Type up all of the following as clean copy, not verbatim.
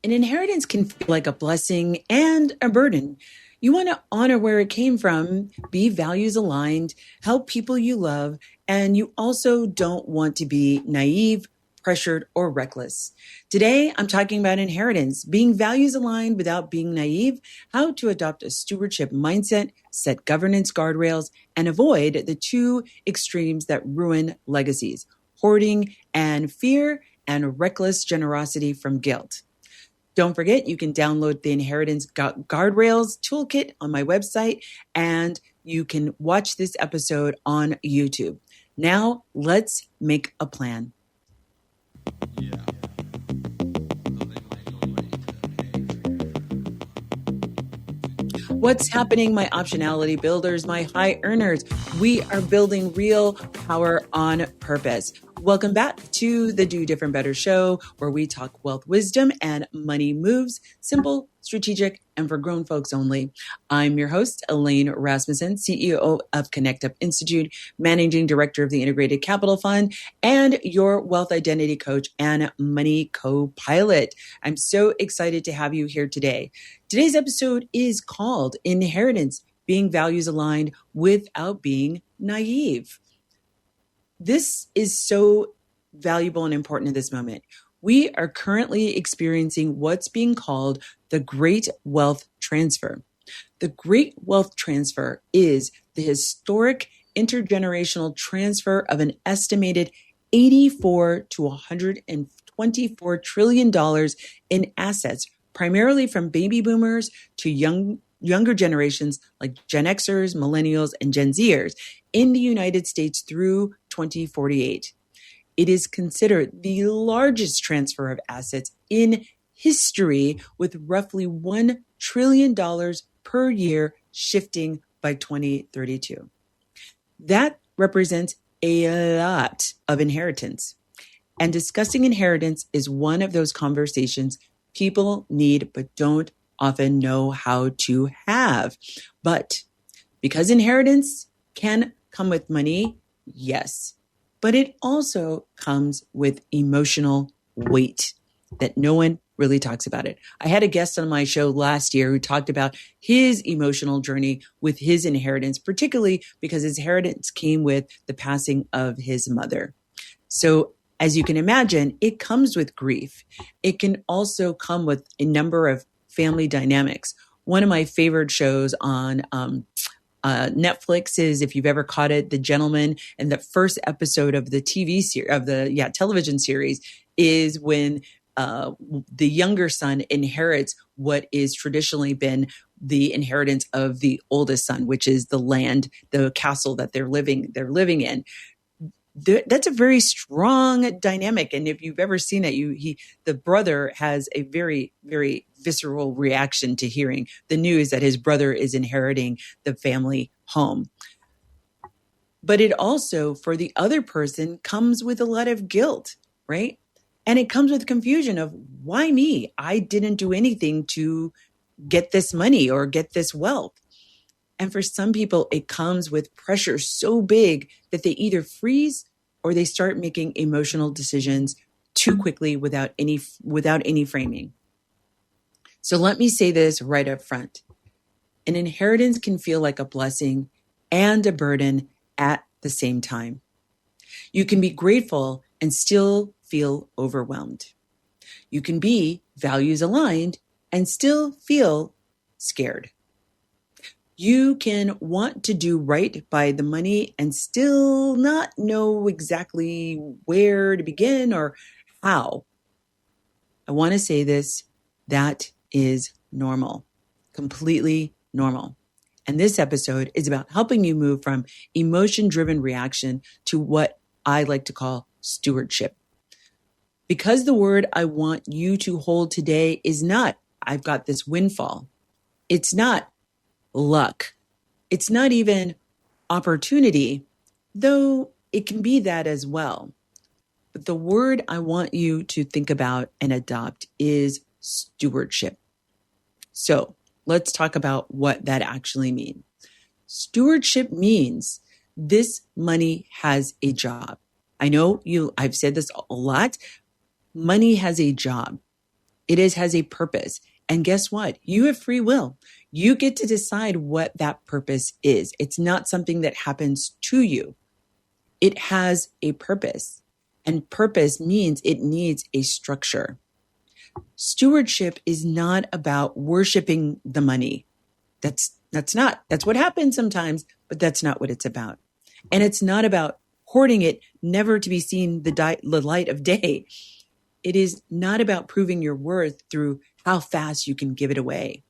An inheritance can feel like a blessing and a burden. You want to honor where it came from, be values aligned, help people you love, and you also don't want to be naive, pressured, or reckless. Today, I'm talking about inheritance, being values aligned without being naive, how to adopt a stewardship mindset, set governance guardrails, and avoid the two extremes that ruin legacies, hoarding and fear, and reckless generosity from guilt. Don't forget, you can download the Inheritance Guardrails Toolkit on my website, and you can watch this episode on YouTube. Now, let's make a plan. What's happening, my optionality builders, my high earners? We are building real power on purpose. Welcome back to the Do Different Better show, where we talk wealth wisdom and money moves, simple, strategic, and for grown folks only. I'm your host, Elaine Rasmussen, CEO of Connect Up Institute, Managing Director of the Integrated Capital Fund, and your wealth identity coach and money co-pilot. I'm so excited to have you here today. Today's episode is called Inheritance, Being Values Aligned Without Being Naive. This is so valuable and important in this moment. We are currently experiencing what's being called the Great Wealth Transfer. The Great Wealth Transfer is the historic intergenerational transfer of an estimated $84 to $124 trillion in assets, primarily from baby boomers to younger generations like Gen Xers, Millennials, and Gen Zers in the United States through 2048. It is considered the largest transfer of assets in history, with roughly $1 trillion per year shifting by 2032. That represents a lot of inheritance. And discussing inheritance is one of those conversations people need but don't often know how to have. But because inheritance can come with money, yes, but it also comes with emotional weight that no one really talks about it. I had a guest on my show last year who talked about his emotional journey with his inheritance, particularly because his inheritance came with the passing of his mother. So as you can imagine, it comes with grief. It can also come with a number of family dynamics. One of my favorite shows on Netflix is, if you've ever caught it, The Gentleman, and the first episode of the television series is when the younger son inherits what is traditionally been the inheritance of the oldest son, which is the land, the castle that they're living in. That's a very strong dynamic. And if you've ever seen it, the brother has a very, very visceral reaction to hearing the news that his brother is inheriting the family home. But it also, for the other person, comes with a lot of guilt, right? And it comes with confusion of, why me? I didn't do anything to get this money or get this wealth. And for some people, it comes with pressure so big that they either freeze or they start making emotional decisions too quickly without any framing. So let me say this right up front. An inheritance can feel like a blessing and a burden at the same time. You can be grateful and still feel overwhelmed. You can be values aligned and still feel scared. You can want to do right by the money and still not know exactly where to begin or how. I want to say this, that is normal, completely normal. And this episode is about helping you move from emotion-driven reaction to what I like to call stewardship. Because the word I want you to hold today is not, I've got this windfall. It's not luck. It's not even opportunity, though it can be that as well. But the word I want you to think about and adopt is stewardship. So let's talk about what that actually means. Stewardship means this money has a job. I know I've said this a lot. Money has a job. Has a purpose. And guess what? You have free will. You get to decide what that purpose is. It's not something that happens to you. It has a purpose. And purpose means it needs a structure. Stewardship is not about worshiping the money. That's what happens sometimes, but that's not what it's about. And it's not about hoarding it, never to be seen the light of day. It is not about proving your worth through how fast you can give it away.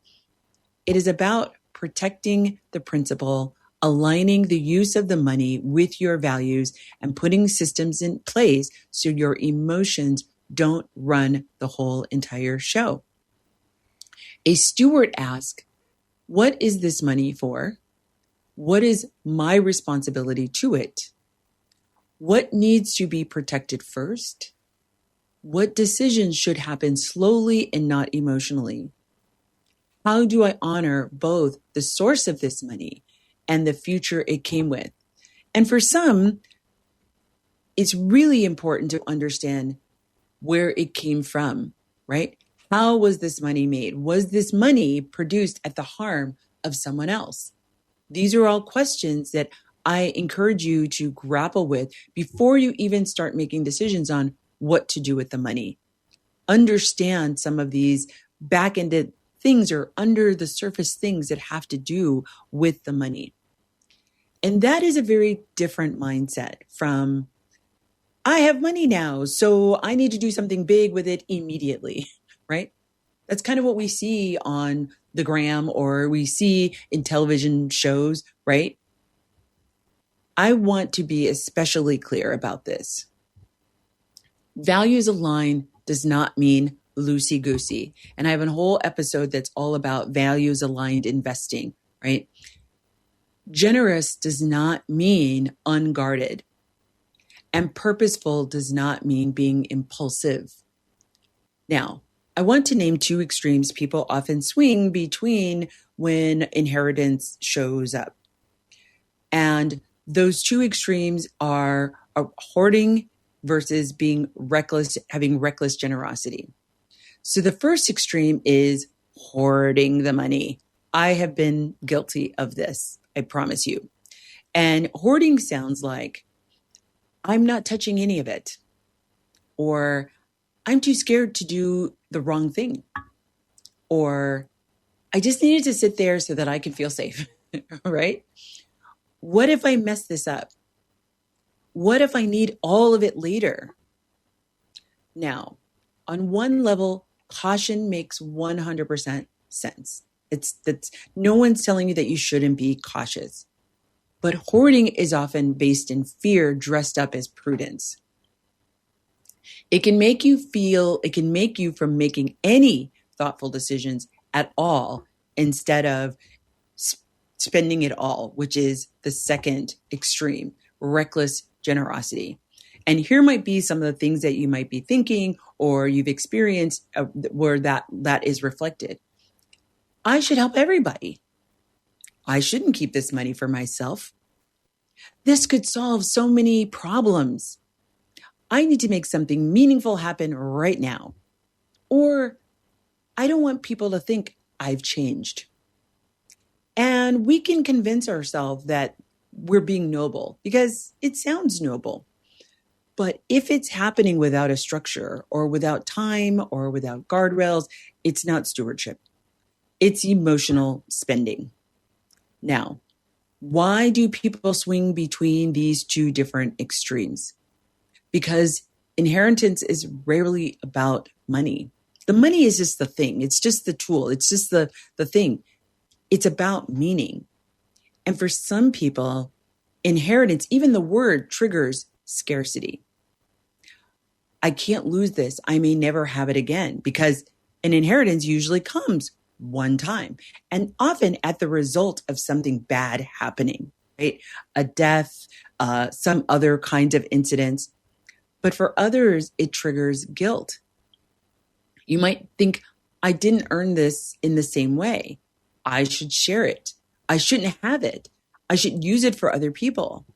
It is about protecting the principle, aligning the use of the money with your values, and putting systems in place so your emotions don't run the whole entire show. A steward asks, what is this money for? What is my responsibility to it? What needs to be protected first? What decisions should happen slowly and not emotionally? How do I honor both the source of this money and the future it came with? And for some, it's really important to understand where it came from, right? How was this money made? Was this money produced at the harm of someone else? These are all questions that I encourage you to grapple with before you even start making decisions on what to do with the money. Understand some of these back-ended things or under the surface things that have to do with the money. And that is a very different mindset from, I have money now, so I need to do something big with it immediately, right? That's kind of what we see on the gram or we see in television shows, right? I want to be especially clear about this. Values aligned does not mean loosey-goosey. And I have a whole episode that's all about values aligned investing, right? Generous does not mean unguarded. And purposeful does not mean being impulsive. Now, I want to name two extremes people often swing between when inheritance shows up. And those two extremes are hoarding versus being reckless, having reckless generosity. So the first extreme is hoarding the money. I have been guilty of this, I promise you. And hoarding sounds like, I'm not touching any of it. Or I'm too scared to do the wrong thing. Or I just needed to sit there so that I can feel safe, right? What if I mess this up? What if I need all of it later? Now, on one level, caution makes 100% sense. That's no one's telling you that you shouldn't be cautious. But hoarding is often based in fear dressed up as prudence. It can make you from making any thoughtful decisions at all instead of spending it all, which is the second extreme, reckless generosity. And here might be some of the things that you might be thinking or you've experienced where that is reflected. I should help everybody. I shouldn't keep this money for myself. This could solve so many problems. I need to make something meaningful happen right now. Or I don't want people to think I've changed. And we can convince ourselves that we're being noble because it sounds noble. But if it's happening without a structure or without time or without guardrails, it's not stewardship. It's emotional spending. Now, why do people swing between these two different extremes? Because inheritance is rarely about money. The money is just the thing. It's just the tool. It's just the thing. It's about meaning. And for some people, inheritance, even the word triggers scarcity. I can't lose this. I may never have it again because an inheritance usually comes one time and often at the result of something bad happening, right? A death, some other kinds of incidents. But for others, it triggers guilt. You might think, I didn't earn this in the same way. I should share it. I shouldn't have it. I should use it for other people.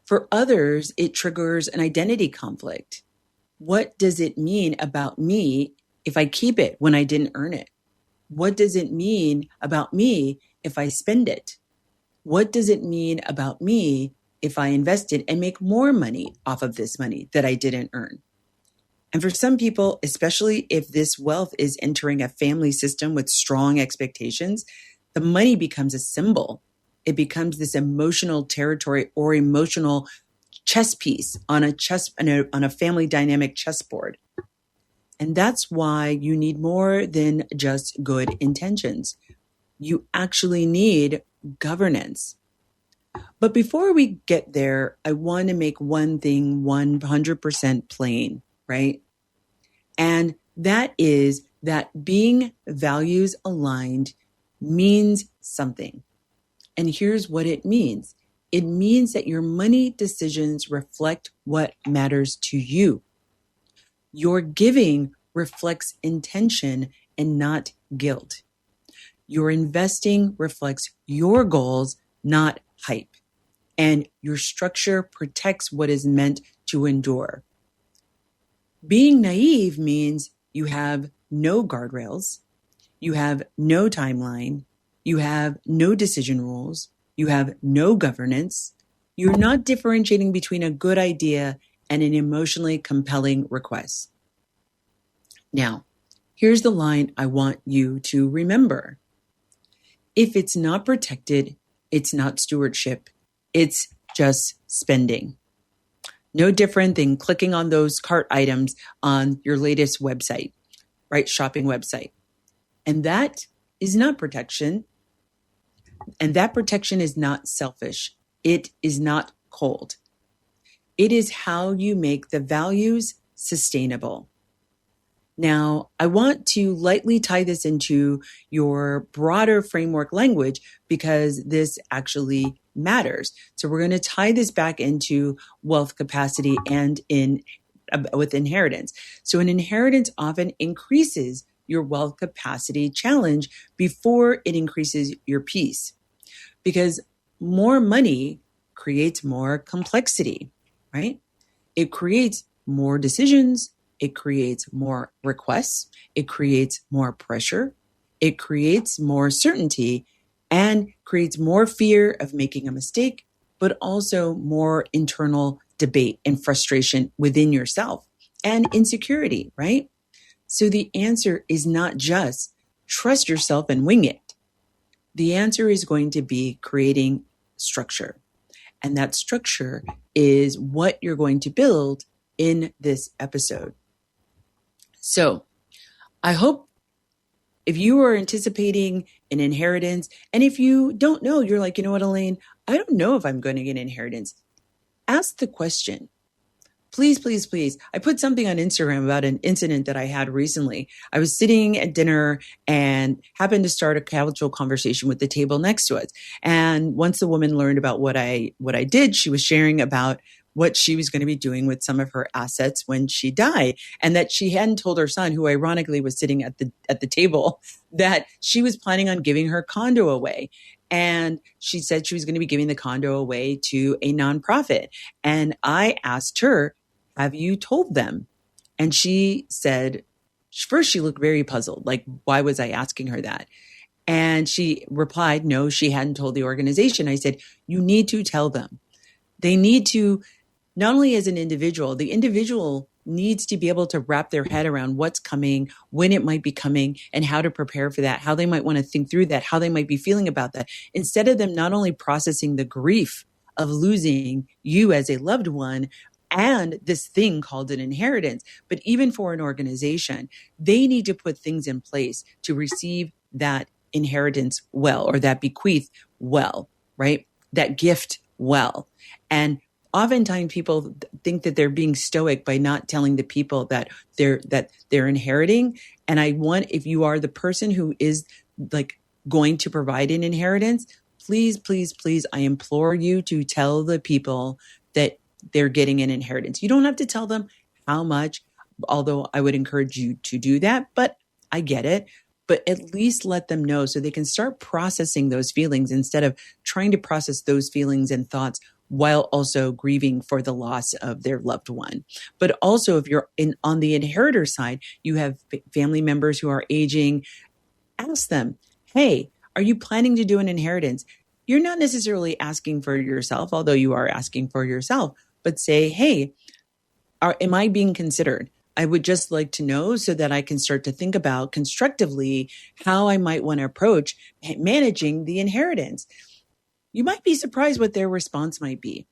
For others, it triggers an identity conflict. What does it mean about me if I keep it when I didn't earn it? What does it mean about me if I spend it? What does it mean about me if I invest it and make more money off of this money that I didn't earn? And for some people, especially if this wealth is entering a family system with strong expectations, the money becomes a symbol. It becomes this emotional territory or emotional chess piece on a family dynamic chessboard. And that's why you need more than just good intentions. You actually need governance. But before we get there, I want to make one thing 100% plain, right? And that is that being values aligned means something. And here's what it means. It means that your money decisions reflect what matters to you. Your giving reflects intention and not guilt. Your investing reflects your goals, not hype. And your structure protects what is meant to endure. Being naive means you have no guardrails, you have no timeline, you have no decision rules, you have no governance. You're not differentiating between a good idea and an emotionally compelling request. Now, here's the line I want you to remember. If it's not protected, it's not stewardship. It's just spending. No different than clicking on those cart items on your latest website, right? Shopping website. And that is not protection. And that protection is not selfish. It is not cold. It is how you make the values sustainable. Now, I want to lightly tie this into your broader framework language because this actually matters. So we're going to tie this back into wealth capacity and with inheritance. So an inheritance often increases your wealth capacity challenge before it increases your peace, because more money creates more complexity, right? It creates more decisions. It creates more requests. It creates more pressure. It creates more certainty and creates more fear of making a mistake, but also more internal debate and frustration within yourself and insecurity, right? So the answer is not just trust yourself and wing it. The answer is going to be creating structure. And that structure is what you're going to build in this episode. So I hope if you are anticipating an inheritance, and if you don't know, you're like, you know what, Elaine, I don't know if I'm going to get an inheritance. Ask the question. Please, please, please. I put something on Instagram about an incident that I had recently. I was sitting at dinner and happened to start a casual conversation with the table next to us. And once the woman learned about what I did, she was sharing about what she was going to be doing with some of her assets when she died, and that she hadn't told her son, who ironically was sitting at the table, that she was planning on giving her condo away. And she said she was going to be giving the condo away to a nonprofit. And I asked her, have you told them? And she said, first she looked very puzzled, like, why was I asking her that? And she replied, no, she hadn't told the organization. I said, you need to tell them. They need to, not only as an individual, the individual needs to be able to wrap their head around what's coming, when it might be coming, and how to prepare for that, how they might want to think through that, how they might be feeling about that, instead of them not only processing the grief of losing you as a loved one and this thing called an inheritance, but even for an organization, they need to put things in place to receive that inheritance well, or that bequeath well, right? That gift well. And oftentimes people think that they're being stoic by not telling the people that they're inheriting. And I want, if you are the person who is like going to provide an inheritance, please, please, please, I implore you to tell the people that they're getting an inheritance. You don't have to tell them how much, although I would encourage you to do that, but I get it. But at least let them know so they can start processing those feelings instead of trying to process those feelings and thoughts while also grieving for the loss of their loved one. But also if you're on the inheritor side, you have family members who are aging, ask them, hey, are you planning to do an inheritance? You're not necessarily asking for yourself, although you are asking for yourself, but say, hey, am I being considered? I would just like to know so that I can start to think about constructively how I might want to approach managing the inheritance. You might be surprised what their response might be.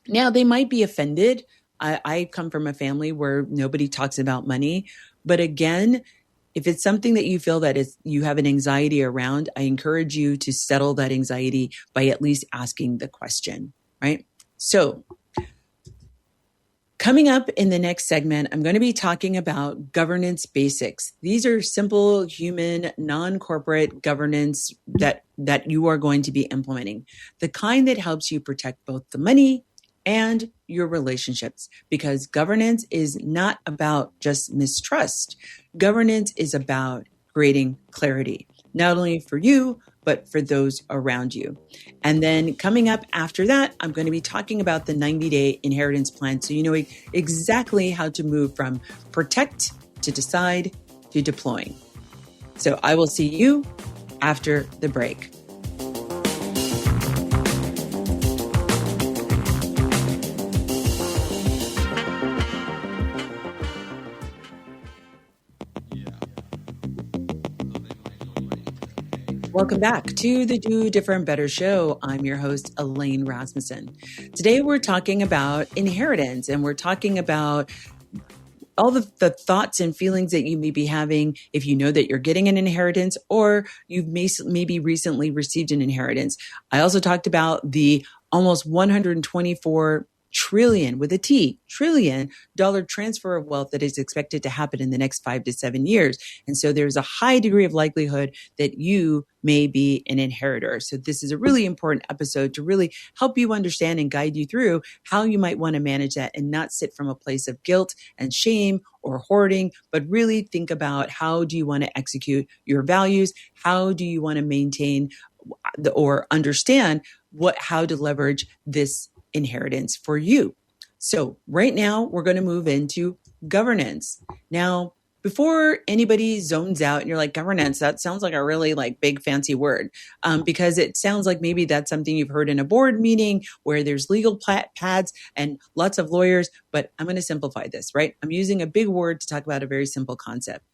Now, they might be offended. I come from a family where nobody talks about money. But again, if it's something that you feel that you have an anxiety around, I encourage you to settle that anxiety by at least asking the question, right? So coming up in the next segment, I'm going to be talking about governance basics. These are simple, human, non-corporate governance that you are going to be implementing. The kind that helps you protect both the money and your relationships, because governance is not about just mistrust. Governance is about creating clarity, not only for you, but for those around you. And then coming up after that, I'm going to be talking about the 90-day inheritance plan. So you know exactly how to move from protect to decide to deploying. So I will see you after the break. Welcome back to the Do Different Better show. I'm your host, Elaine Rasmussen. Today we're talking about inheritance, and we're talking about all the thoughts and feelings that you may be having if you know that you're getting an inheritance or you've maybe recently received an inheritance. I also talked about the almost 124 trillion with a T, trillion dollar transfer of wealth that is expected to happen in the next 5 to 7 years. And so there's a high degree of likelihood that you may be an inheritor. So this is a really important episode to really help you understand and guide you through how you might want to manage that and not sit from a place of guilt and shame or hoarding, but really think about how do you want to execute your values? How do you want to maintain or understand how to leverage this inheritance for you? So right now we're going to move into governance. Now, before anybody zones out and you're like, governance, that sounds like a really big fancy word, because it sounds like maybe that's something you've heard in a board meeting where there's legal pads and lots of lawyers, but I'm going to simplify this, right? I'm using a big word to talk about a very simple concept.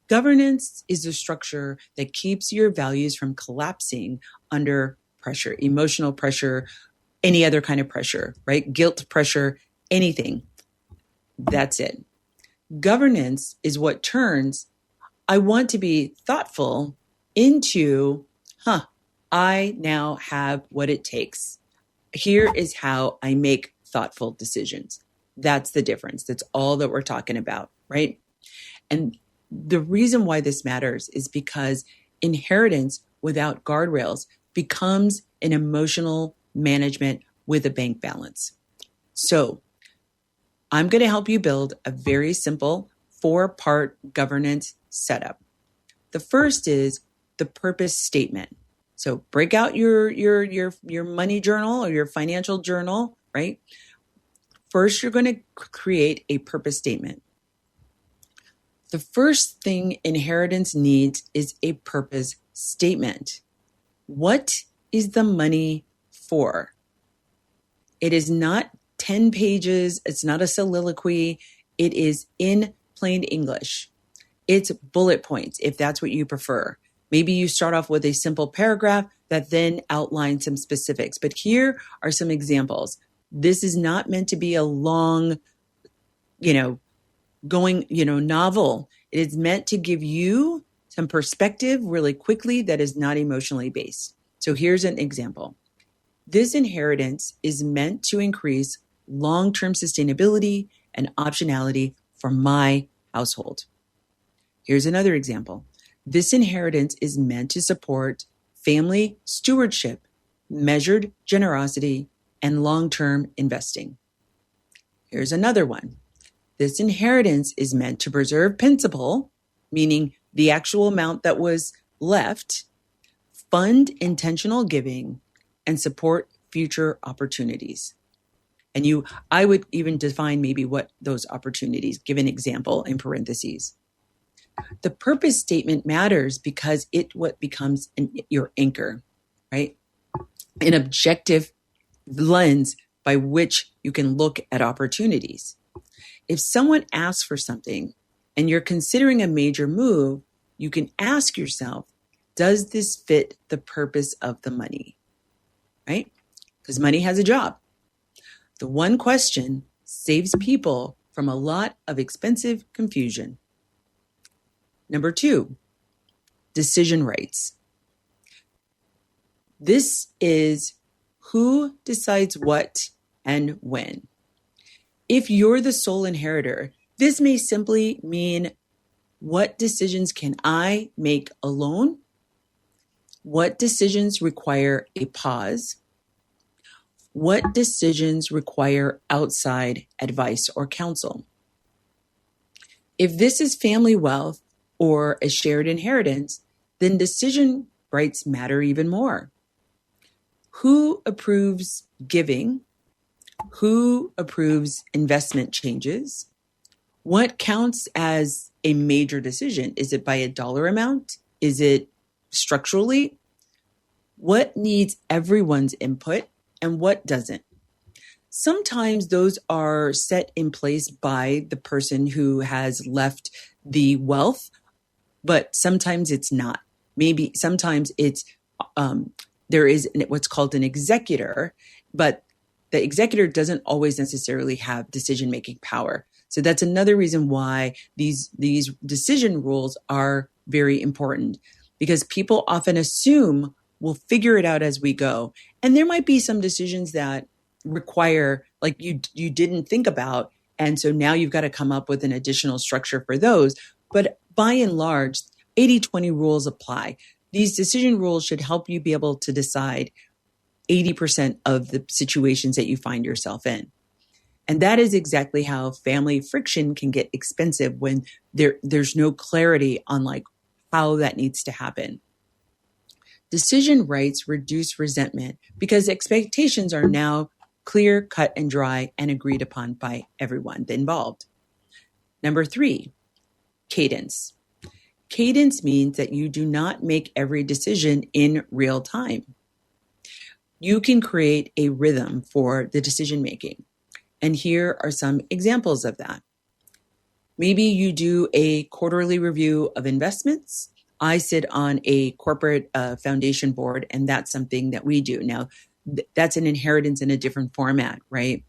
Governance is a structure that keeps your values from collapsing under pressure, emotional pressure, any other kind of pressure, right? Guilt, pressure, anything. That's it. Governance is what turns, I want to be thoughtful into, I now have what it takes. Here is how I make thoughtful decisions. That's the difference. That's all that we're talking about, right? And the reason why this matters is because inheritance without guardrails becomes an emotional management with a bank balance. So I'm going to help you build a very simple 4-part governance setup. The first is the purpose statement. So break out your money journal or your financial journal, right? First, you're going to create a purpose statement. The first thing inheritance needs is a purpose statement. What is the money for? It is not 10 pages. It's not a soliloquy. It is in plain English. It's bullet points, if that's what you prefer. Maybe you start off with a simple paragraph that then outlines some specifics. But here are some examples. This is not meant to be a long, novel. It is meant to give you some perspective really quickly that is not emotionally based. So here's an example. This inheritance is meant to increase long-term sustainability and optionality for my household. Here's another example. This inheritance is meant to support family stewardship, measured generosity, and long-term investing. Here's another one. This inheritance is meant to preserve principal, meaning the actual amount that was left, fund intentional giving, and support future opportunities. And I would even define maybe what those opportunities, give an example in parentheses. The purpose statement matters because it what becomes your anchor, right? An objective lens by which you can look at opportunities. If someone asks for something and you're considering a major move, you can ask yourself, does this fit the purpose of the money, right? Because money has a job. The one question saves people from a lot of expensive confusion. Number 2, decision rights. This is who decides what and when. If you're the sole inheritor, this may simply mean what decisions can I make alone? What decisions require a pause? What decisions require outside advice or counsel? If this is family wealth or a shared inheritance, then decision rights matter even more. Who approves giving? Who approves investment changes? What counts as a major decision? Is it by a dollar amount? Is it structurally? What needs everyone's input and what doesn't? Sometimes those are set in place by the person who has left the wealth, but sometimes it's not. Maybe sometimes it's there is what's called an executor, but the executor doesn't always necessarily have decision-making power. So that's another reason why these decision rules are very important, because people often assume we'll figure it out as we go. And there might be some decisions that require, like you didn't think about. And so now you've got to come up with an additional structure for those. But by and large, 80-20 rules apply. These decision rules should help you be able to decide 80% of the situations that you find yourself in. And that is exactly how family friction can get expensive when there's no clarity on like how that needs to happen. Decision rights reduce resentment because expectations are now clear, cut, and dry and agreed upon by everyone involved. Number 3, cadence. Cadence means that you do not make every decision in real time. You can create a rhythm for the decision making. And here are some examples of that. Maybe you do a quarterly review of investments. I sit on a corporate foundation board, and that's something that we do. Now, that's an inheritance in a different format, right?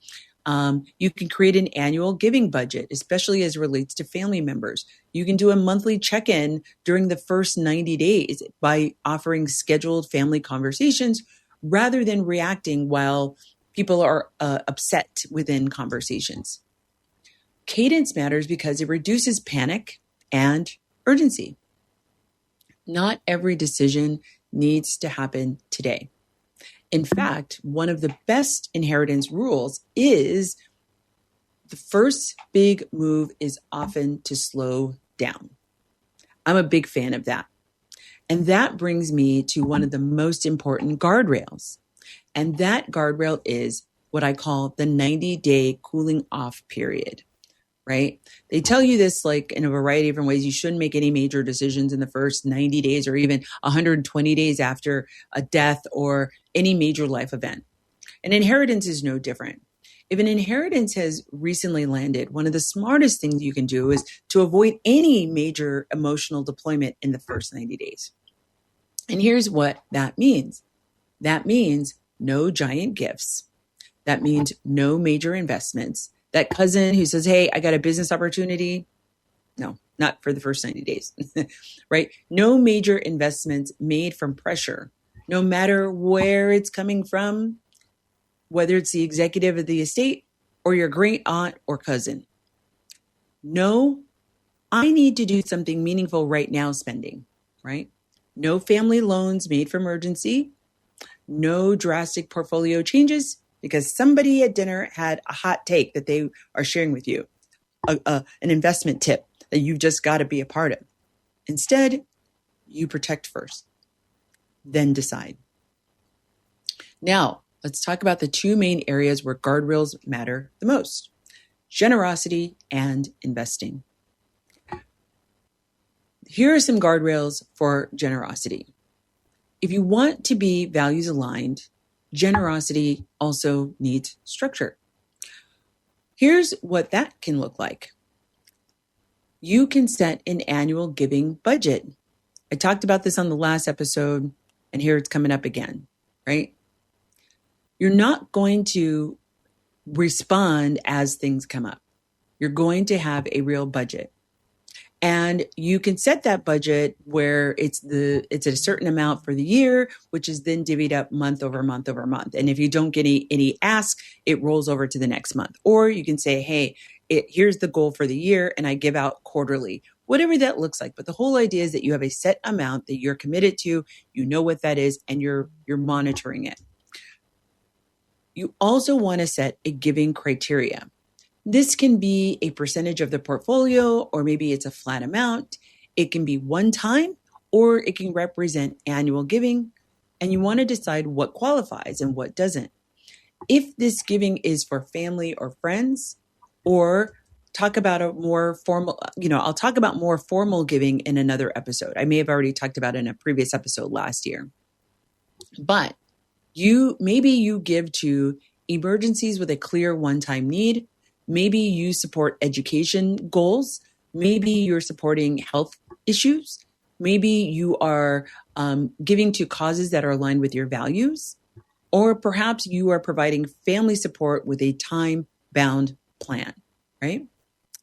You can create an annual giving budget, especially as it relates to family members. You can do a monthly check-in during the first 90 days by offering scheduled family conversations rather than reacting while people are upset within conversations. Cadence matters because it reduces panic and urgency. Not every decision needs to happen today. In fact, one of the best inheritance rules is the first big move is often to slow down. I'm a big fan of that. And that brings me to one of the most important guardrails. And that guardrail is what I call the 90-day cooling off period, right? They tell you this like in a variety of different ways. You shouldn't make any major decisions in the first 90 days or even 120 days after a death or any major life event. An inheritance is no different. If an inheritance has recently landed, one of the smartest things you can do is to avoid any major emotional deployment in the first 90 days. And here's what that means. That means no giant gifts. That means no major investments. That cousin who says, hey, I got a business opportunity. No, not for the first 90 days, right? No major investments made from pressure, no matter where it's coming from, whether it's the executive of the estate or your great aunt or cousin. No, I need to do something meaningful right now spending, right? No family loans made for emergency. No drastic portfolio changes because somebody at dinner had a hot take that they are sharing with you, an investment tip that you've just got to be a part of. Instead, you protect first, then decide. Now, let's talk about the two main areas where guardrails matter the most: generosity and investing. Here are some guardrails for generosity. If you want to be values aligned, generosity also needs structure. Here's what that can look like. You can set an annual giving budget. I talked about this on the last episode, and here it's coming up again, right? You're not going to respond as things come up. You're going to have a real budget. And you can set that budget where it's at a certain amount for the year, which is then divvied up month over month over month. And if you don't get any ask, it rolls over to the next month. Or you can say, hey, here's the goal for the year, and I give out quarterly, whatever that looks like. But the whole idea is that you have a set amount that you're committed to, you know what that is, and you're monitoring it. You also want to set a giving criteria. This can be a percentage of the portfolio, or maybe it's a flat amount. It can be one time, or it can represent annual giving. And you want to decide what qualifies and what doesn't. If this giving is for family or friends, or talk about a more formal, I'll talk about more formal giving in another episode. I may have already talked about it in a previous episode last year. But maybe you give to emergencies with a clear one-time need. Maybe you support education goals. Maybe you're supporting health issues. Maybe you are giving to causes that are aligned with your values. Or perhaps you are providing family support with a time-bound plan, right?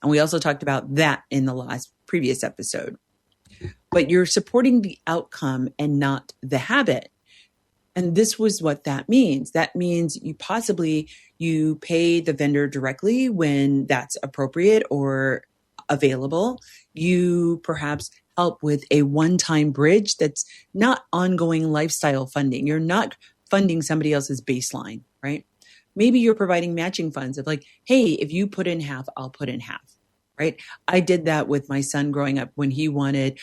And we also talked about that in the previous episode. But you're supporting the outcome and not the habit. And this was what that means. That means you pay the vendor directly when that's appropriate or available. You perhaps help with a one-time bridge that's not ongoing lifestyle funding. You're not funding somebody else's baseline, right? Maybe you're providing matching funds of like, hey, if you put in half, I'll put in half, right? I did that with my son growing up when he wanted,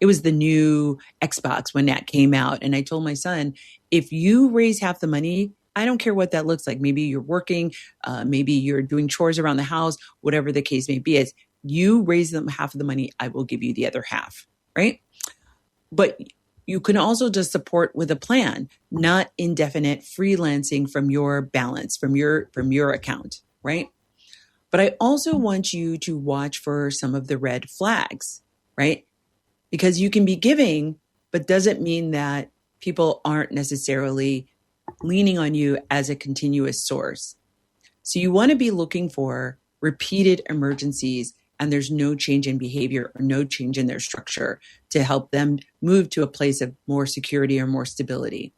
it was the new Xbox when that came out. And I told my son, if you raise half the money, I don't care what that looks like. Maybe you're working, maybe you're doing chores around the house, whatever the case may be. Is you raise them half of the money, I will give you the other half, right? But you can also just support with a plan, not indefinite freelancing from your balance, from your account, right? But I also want you to watch for some of the red flags, right? Because you can be giving, but doesn't mean that people aren't necessarily leaning on you as a continuous source. So you want to be looking for repeated emergencies, and there's no change in behavior or no change in their structure to help them move to a place of more security or more stability.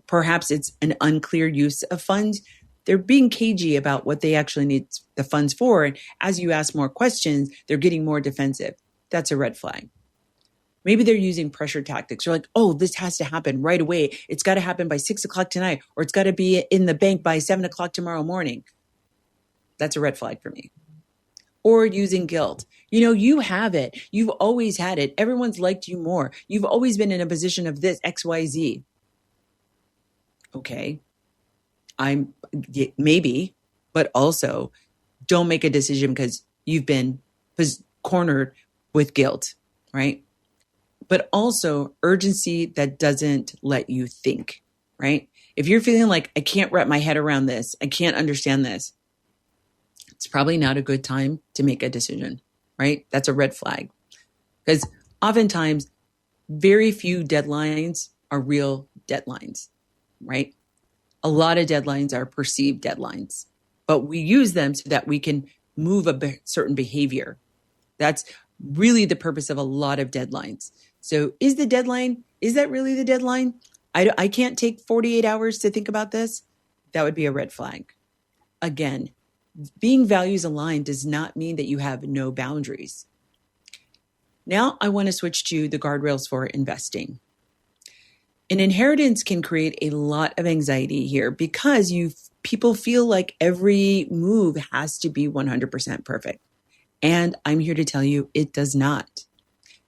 Perhaps it's an unclear use of funds. They're being cagey about what they actually need the funds for. And as you ask more questions, they're getting more defensive. That's a red flag. Maybe they're using pressure tactics. You're like, oh, this has to happen right away. It's got to happen by 6 o'clock tonight, or it's got to be in the bank by 7 o'clock tomorrow morning. That's a red flag for me. Or using guilt. You have it. You've always had it. Everyone's liked you more. You've always been in a position of this XYZ. Okay. Maybe, but also don't make a decision because you've been cornered with guilt, right? But also urgency that doesn't let you think, right? If you're feeling like I can't wrap my head around this, I can't understand this, it's probably not a good time to make a decision, right? That's a red flag. Because oftentimes, very few deadlines are real deadlines, right? A lot of deadlines are perceived deadlines, but we use them so that we can move a certain behavior. That's really the purpose of a lot of deadlines. So is that really the deadline? I can't take 48 hours to think about this. That would be a red flag. Again, being values aligned does not mean that you have no boundaries. Now I want to switch to the guardrails for investing. An inheritance can create a lot of anxiety here because people feel like every move has to be 100% perfect. And I'm here to tell you it does not.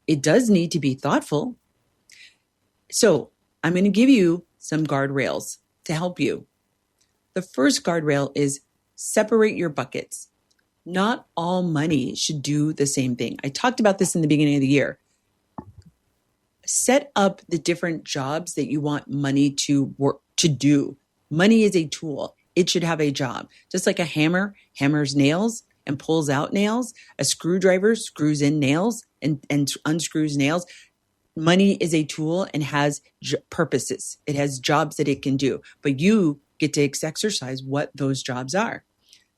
It does need to be thoughtful. So I'm going to give you some guardrails to help you. The first guardrail is separate your buckets. Not all money should do the same thing. I talked about this in the beginning of the year. Set up the different jobs that you want money to work to do. Money is a tool. It should have a job. Just like a hammer hammers nails and pulls out nails, a screwdriver screws in nails and unscrews nails. Money is a tool and has purposes. It has jobs that it can do, but you get to exercise what those jobs are.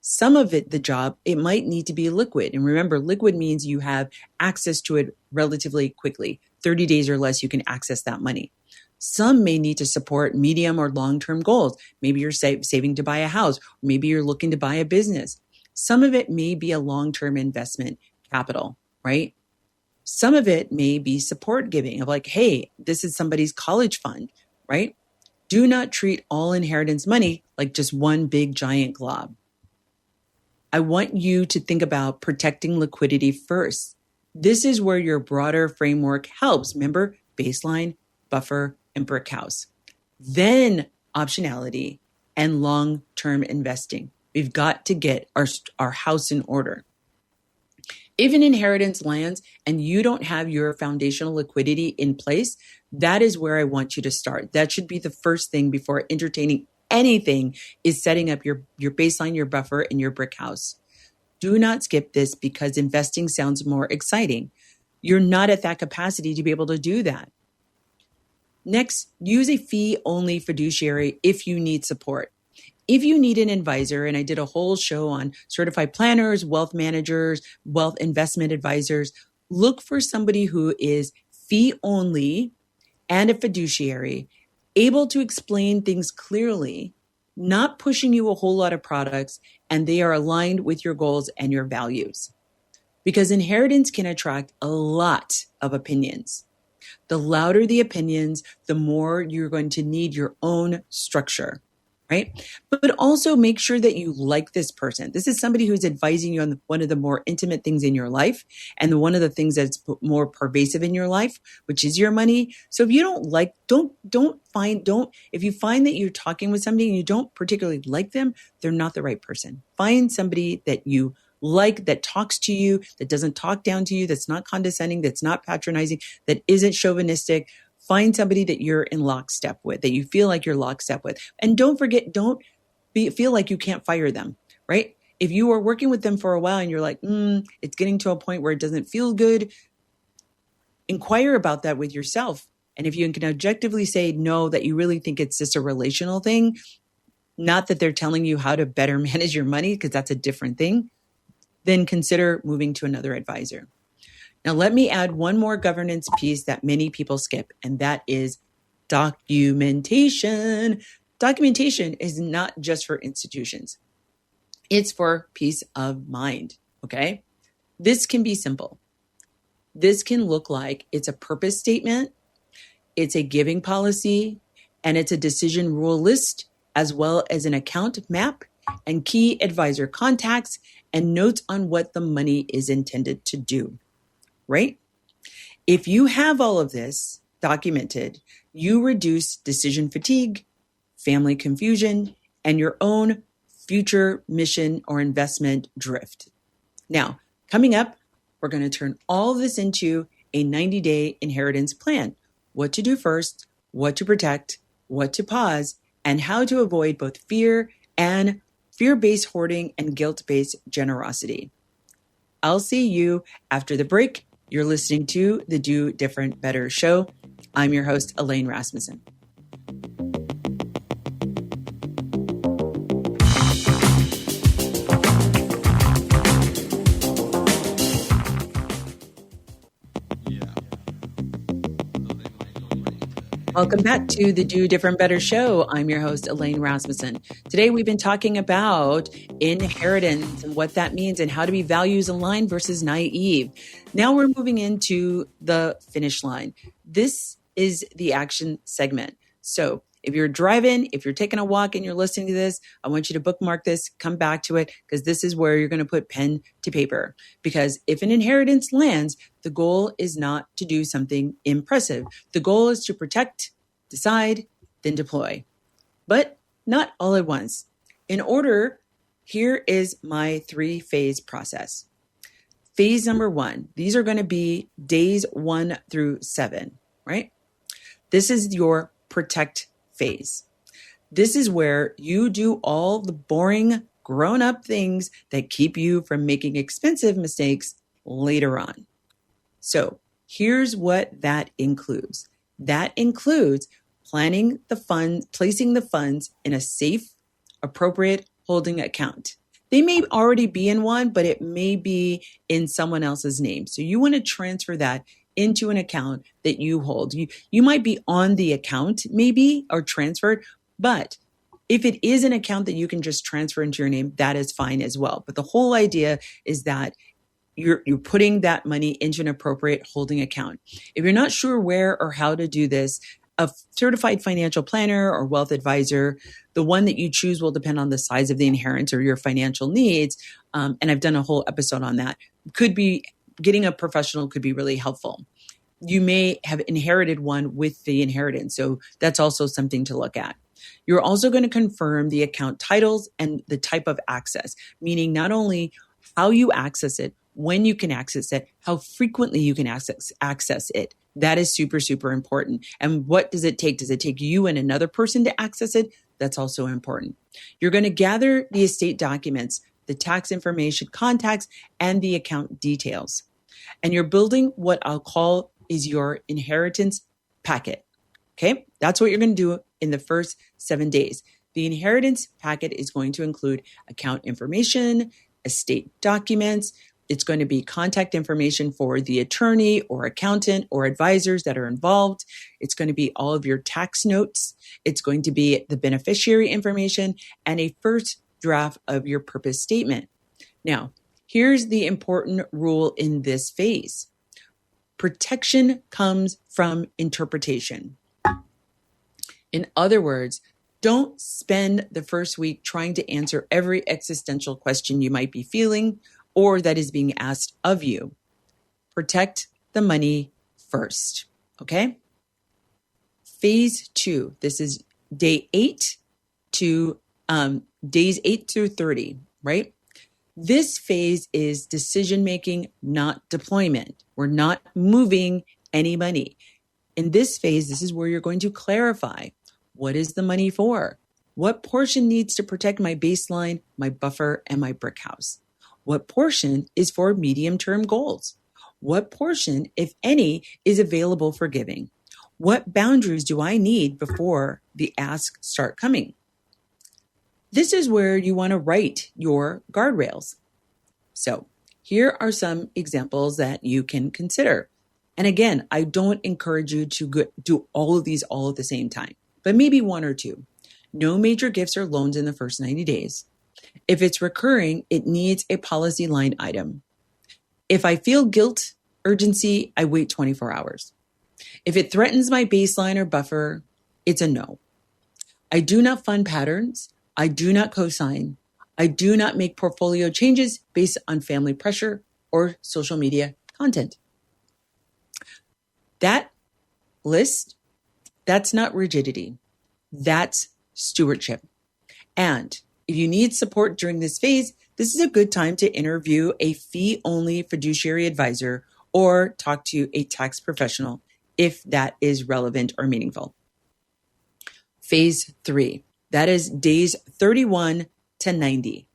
Some of it, the job, it might need to be liquid. And remember, liquid means you have access to it relatively quickly. 30 days or less, you can access that money. Some may need to support medium or long-term goals. Maybe you're saving to buy a house. Maybe you're looking to buy a business. Some of it may be a long-term investment capital, right? Some of it may be support giving of like, hey, this is somebody's college fund, right? Do not treat all inheritance money like just one big giant glob. I want you to think about protecting liquidity first. This is where your broader framework helps. Remember, baseline, buffer, and brick house. Then optionality and long-term investing. We've got to get our house in order. If an inheritance lands and you don't have your foundational liquidity in place, that is where I want you to start. That should be the first thing before entertaining anything, is setting up your baseline, your buffer, and your brick house. Do not skip this because investing sounds more exciting. You're not at that capacity to be able to do that. Next, use a fee-only fiduciary if you need support. If you need an advisor, and I did a whole show on certified planners, wealth managers, wealth investment advisors, look for somebody who is fee-only and a fiduciary, able to explain things clearly, not pushing you a whole lot of products, and they are aligned with your goals and your values. Because inheritance can attract a lot of opinions. The louder the opinions, the more you're going to need your own structure, right? But also make sure that you like this person. This is somebody who's advising you on one of the more intimate things in your life and one of the things that's more pervasive in your life, which is your money. So if you don't like, if you find that you're talking with somebody and you don't particularly like them, they're not the right person. Find somebody that you like, that talks to you, that doesn't talk down to you, that's not condescending, that's not patronizing, that isn't chauvinistic. Find somebody that you're in lockstep with, that you feel like you're lockstep with. And don't forget, feel like you can't fire them, right? If you are working with them for a while and you're like, it's getting to a point where it doesn't feel good, inquire about that with yourself. And if you can objectively say no, that you really think it's just a relational thing, not that they're telling you how to better manage your money, because that's a different thing, then consider moving to another advisor. Now, let me add one more governance piece that many people skip, and that is documentation. Documentation is not just for institutions. It's for peace of mind, okay? This can be simple. This can look like it's a purpose statement, it's a giving policy, and it's a decision rule list, as well as an account map and key advisor contacts and notes on what the money is intended to do. Right? If you have all of this documented, you reduce decision fatigue, family confusion, and your own future mission or investment drift. Now, coming up, we're going to turn all of this into a 90-day inheritance plan. What to do first, what to protect, what to pause, and how to avoid both fear-based hoarding and guilt-based generosity. I'll see you after the break. You're listening to the Do Different Better show. I'm your host, Elaine Rasmussen. Welcome back to the Do Different Better show. I'm your host, Elaine Rasmussen. Today, we've been talking about inheritance and what that means and how to be values aligned versus naive. Now we're moving into the finish line. This is the action segment. So if you're driving, if you're taking a walk and you're listening to this, I want you to bookmark this, come back to it, because this is where you're going to put pen to paper. Because if an inheritance lands, the goal is not to do something impressive. The goal is to protect, decide, then deploy. But not all at once. In order, here is my 3-phase process. Phase number 1, these are going to be days 1 through 7, right? This is your protect phase. This is where you do all the boring, grown-up things that keep you from making expensive mistakes later on. So here's what that includes. That includes planning the fund, placing the funds in a safe, appropriate holding account. They may already be in one, but it may be in someone else's name. So you want to transfer that into an account that you hold. You might be on the account maybe or transferred, but if it is an account that you can just transfer into your name, that is fine as well. But the whole idea is that you're putting that money into an appropriate holding account. If you're not sure where or how to do this, a certified financial planner or wealth advisor, the one that you choose will depend on the size of the inheritance or your financial needs. And I've done a whole episode on that. Getting a professional could be really helpful. You may have inherited one with the inheritance. So that's also something to look at. You're also going to confirm the account titles and the type of access, meaning not only how you access it, when you can access it, how frequently you can access it. That is super, super important. And what does it take? Does it take you and another person to access it? That's also important. You're going to gather the estate documents, the tax information, contacts, and the account details. And you're building what I'll call is your inheritance packet. Okay? That's what you're going to do in the first 7 days. The inheritance packet is going to include account information, estate documents. It's going to be contact information for the attorney or accountant or advisors that are involved. It's going to be all of your tax notes. It's going to be the beneficiary information and a first draft of your purpose statement. Now, here's the important rule in this phase. Protection comes from interpretation. In other words, don't spend the first week trying to answer every existential question you might be feeling or that is being asked of you. Protect the money first, okay? Phase 2, this is days 8 through 30, right? This phase is decision-making, not deployment. We're not moving any money. In this phase, this is where you're going to clarify, what is the money for? What portion needs to protect my baseline, my buffer, and my brick house? What portion is for medium-term goals? What portion, if any, is available for giving? What boundaries do I need before the asks start coming? This is where you want to write your guardrails. So here are some examples that you can consider. And again, I don't encourage you to do all of these all at the same time, but maybe one or two. No major gifts or loans in the first 90 days. If it's recurring, it needs a policy line item. If I feel guilt, urgency, I wait 24 hours. If it threatens my baseline or buffer, it's a no. I do not fund patterns. I do not co-sign. I do not make portfolio changes based on family pressure or social media content. That list, that's not rigidity. That's stewardship. And if you need support during this phase, this is a good time to interview a fee-only fiduciary advisor or talk to a tax professional if that is relevant or meaningful. Phase 3, that is days 31 to 90.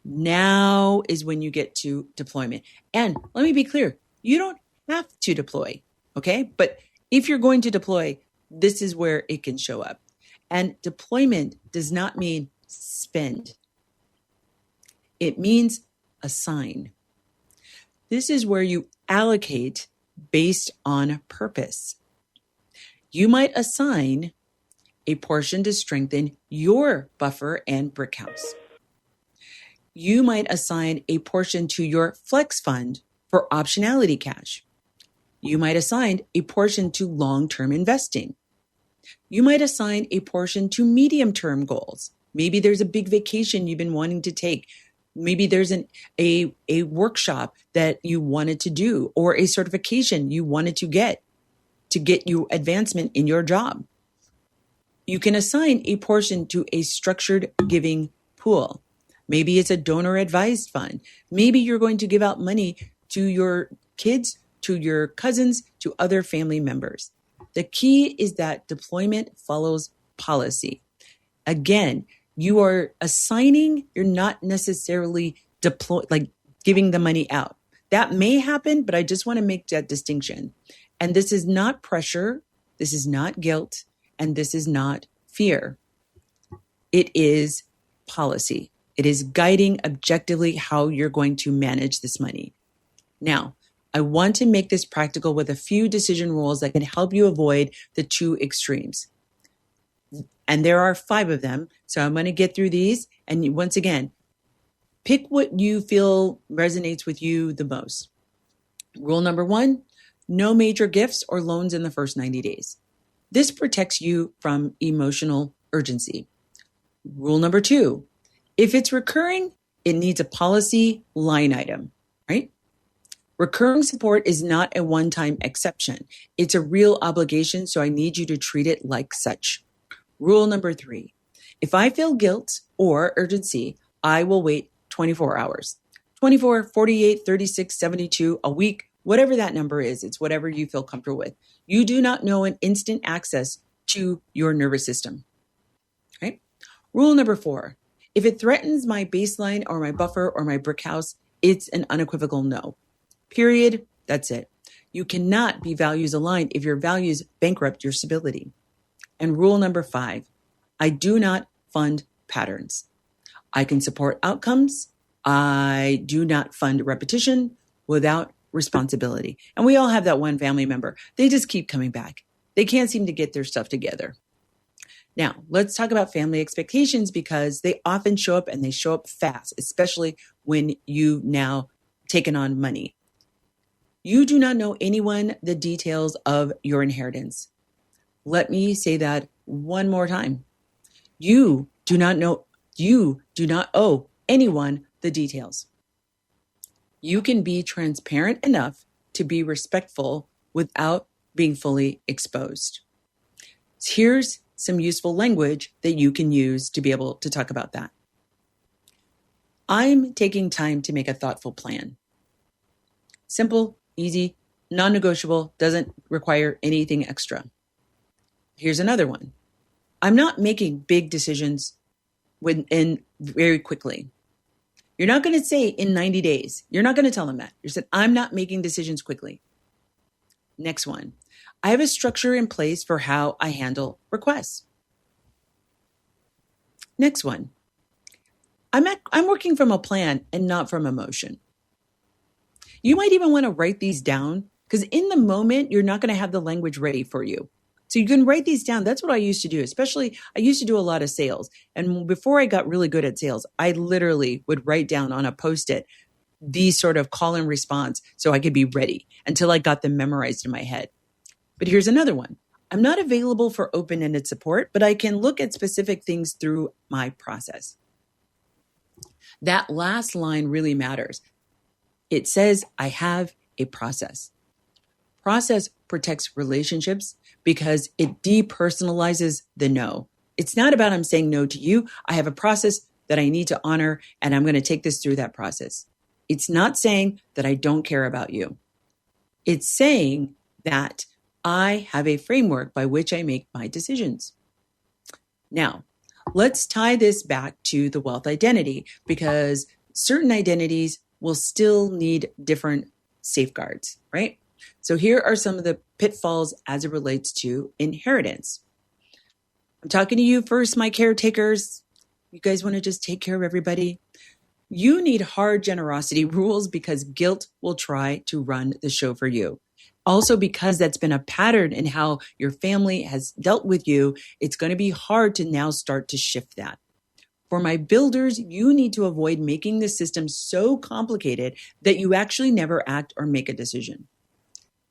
Now is when you get to deployment. And let me be clear, you don't have to deploy, okay? But if you're going to deploy, this is where it can show up. And deployment does not mean spend. It means assign. This is where you allocate based on purpose. You might assign a portion to strengthen your buffer and brick house. You might assign a portion to your flex fund for optionality cash. You might assign a portion to long-term investing. You might assign a portion to medium-term goals. Maybe there's a big vacation you've been wanting to take. Maybe there's a workshop that you wanted to do or a certification you wanted to get you advancement in your job. You can assign a portion to a structured giving pool. Maybe it's a donor advised fund. Maybe you're going to give out money to your kids, to your cousins, to other family members. The key is that deployment follows policy. Again, you are assigning, you're not necessarily giving the money out. That may happen, but I just want to make that distinction. And this is not pressure. This is not guilt. And this is not fear. It is policy. It is guiding objectively how you're going to manage this money. Now, I want to make this practical with a few decision rules that can help you avoid the two extremes. And there are 5 of them. So I'm going to get through these. And once again, pick what you feel resonates with you the most. Rule number 1, no major gifts or loans in the first 90 days. This protects you from emotional urgency. Rule number 2, if it's recurring, it needs a policy line item, right? Recurring support is not a one-time exception. It's a real obligation, so I need you to treat it like such. Rule number 3, if I feel guilt or urgency, I will wait 24 hours. 24, 48, 36, 72, a week, whatever that number is, it's whatever you feel comfortable with. You do not know an instant access to your nervous system. Right? Rule number 4, if it threatens my baseline or my buffer or my brick house, it's an unequivocal no. Period. That's it. You cannot be values aligned if your values bankrupt your stability. And rule number 5, I do not fund patterns. I can support outcomes. I do not fund repetition without responsibility. And we all have that one family member. They just keep coming back. They can't seem to get their stuff together. Now, let's talk about family expectations because they often show up and they show up fast, especially when you've now taken on money. You do not know anyone the details of your inheritance. Let me say that one more time. You do not owe anyone the details. You can be transparent enough to be respectful without being fully exposed. Here's some useful language that you can use to be able to talk about that. I'm taking time to make a thoughtful plan. Simple, easy, non-negotiable, doesn't require anything extra. Here's another one. I'm not making big decisions very quickly. You're not going to say in 90 days. You're not going to tell them that. You said, I'm not making decisions quickly. Next one. I have a structure in place for how I handle requests. Next one. I'm working from a plan and not from emotion. You might even want to write these down because in the moment, you're not going to have the language ready for you. So you can write these down. That's what I used to do, especially I used to do a lot of sales. And before I got really good at sales, I literally would write down on a Post-it these sort of call and response so I could be ready until I got them memorized in my head. But here's another one. I'm not available for open-ended support, but I can look at specific things through my process. That last line really matters. It says, I have a process. Process protects relationships because it depersonalizes the no. It's not about I'm saying no to you. I have a process that I need to honor, and I'm going to take this through that process. It's not saying that I don't care about you. It's saying that I have a framework by which I make my decisions. Now, let's tie this back to the wealth identity because certain identities will still need different safeguards, right? So here are some of the pitfalls as it relates to inheritance. I'm talking to you first, my caretakers. You guys want to just take care of everybody? You need hard generosity rules because guilt will try to run the show for you. Also, because that's been a pattern in how your family has dealt with you, it's going to be hard to now start to shift that. For my builders, you need to avoid making the system so complicated that you actually never act or make a decision.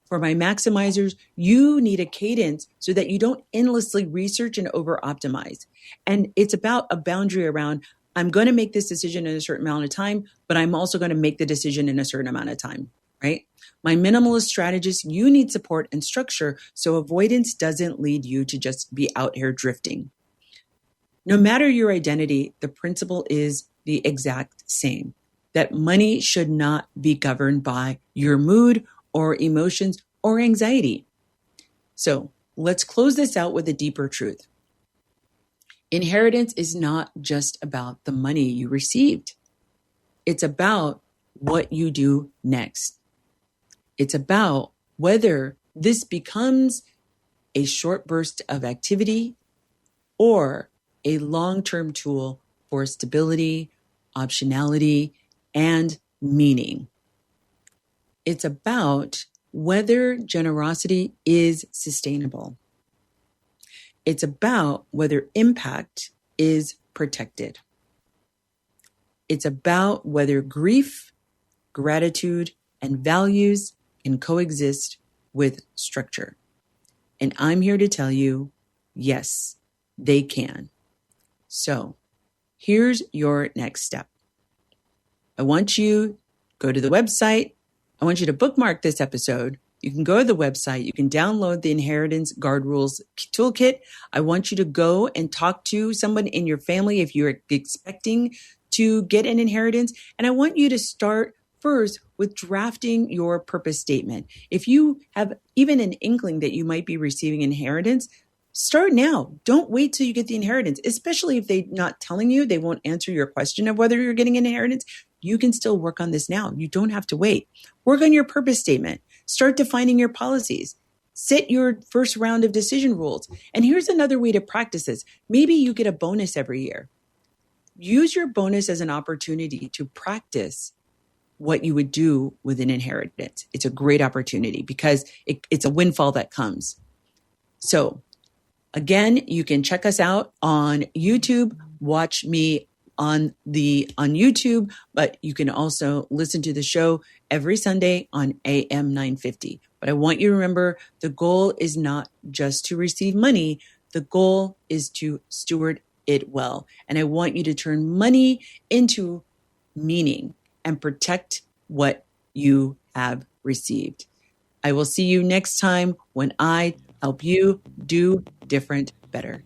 For my maximizers, you need a cadence so that you don't endlessly research and over-optimize. And it's about a boundary around, I'm going to make this decision in a certain amount of time, but I'm also going to make the decision in a certain amount of time, right? My minimalist strategist, you need support and structure so avoidance doesn't lead you to just be out here drifting. No matter your identity, the principle is the exact same, that money should not be governed by your mood or emotions or anxiety. So let's close this out with a deeper truth. Inheritance is not just about the money you received. It's about what you do next. It's about whether this becomes a short burst of activity or a long-term tool for stability, optionality, and meaning. It's about whether generosity is sustainable. It's about whether impact is protected. It's about whether grief, gratitude, and values can coexist with structure. And I'm here to tell you, yes, they can. So here's your next step. I want you to go to the website. I want you to bookmark this episode. You can go to the website. You can download the Inheritance Guard Rules Toolkit. I want you to go and talk to someone in your family if you're expecting to get an inheritance. And I want you to start first with drafting your purpose statement. If you have even an inkling that you might be receiving inheritance, start now. Don't wait till you get the inheritance, especially if they're not telling you, they won't answer your question of whether you're getting an inheritance. You can still work on this now. You don't have to wait. Work on your purpose statement. Start defining your policies. Set your first round of decision rules. And here's another way to practice this. Maybe you get a bonus every year. Use your bonus as an opportunity to practice what you would do with an inheritance. It's a great opportunity because it's a windfall that comes. So again, you can check us out on YouTube, watch me on YouTube, but you can also listen to the show every Sunday on AM 950. But I want you to remember the goal is not just to receive money. The goal is to steward it well. And I want you to turn money into meaning and protect what you have received. I will see you next time when I help you do different better.